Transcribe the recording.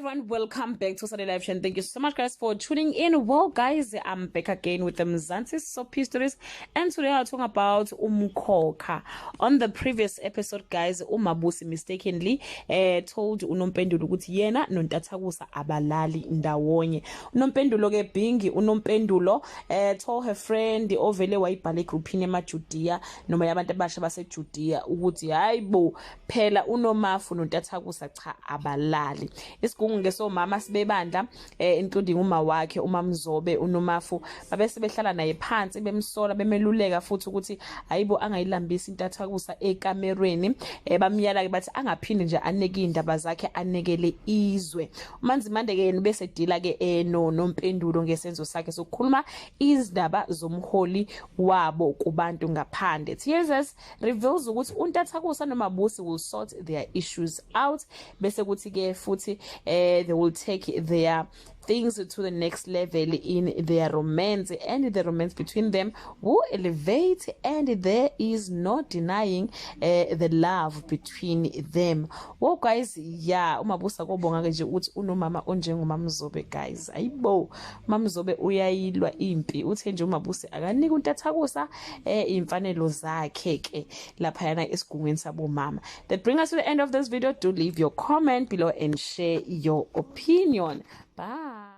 everyone, welcome back to Sunday Live Show. Thank you so much, guys, for tuning in. Well, guys, I'm back again with the Mzansi soap stories, and today I'll talk about Umkhokha. On the previous episode, guys, Mabusi mistakenly told unompendulo ukuthi yena nontathakusa abalali ndawonye. Unompendulo ke bingi unompendulo told her friend ovele wayibhale groupini emaJudia noma yabantu abasha baseJudia ukuthi hayibo phela unomafu nontathakusa cha abalali. Isigungu ngesomama sibebandla including uma wakhe uMamzobe unomafu babese behlala naye phansi bemsola bemeluleka futhi ukuthi hayibo angayilambisa intathakusa ekamerweni bamyala ke bathi angaphinde nje aneke indaba zakhe anekele izwe. uManzimande ke bese dila ke nompendulo ngesenzo sakhe sokukhuluma izindaba zomholi wabo kubantu ngaphandle. Tears reveals ukuthi untathakusa noMabusi will sort their issues out bese kuthi ke futhi they will take their things to the next level in their romance, and the romance between them will elevate, and there is no denying the love between them. Well, guys, yeah, uMabusi akobonga ke nje uthi unomama onjengomamzobe, guys. Ayibo Mamzobe uyayilwa impi uthe nje uMabusi akanika untathakusa imfanelo zakhe ke lapha yana esigungweni sabo mama. That brings us to the end of this video. Do leave your comment below and share your opinion. Bye.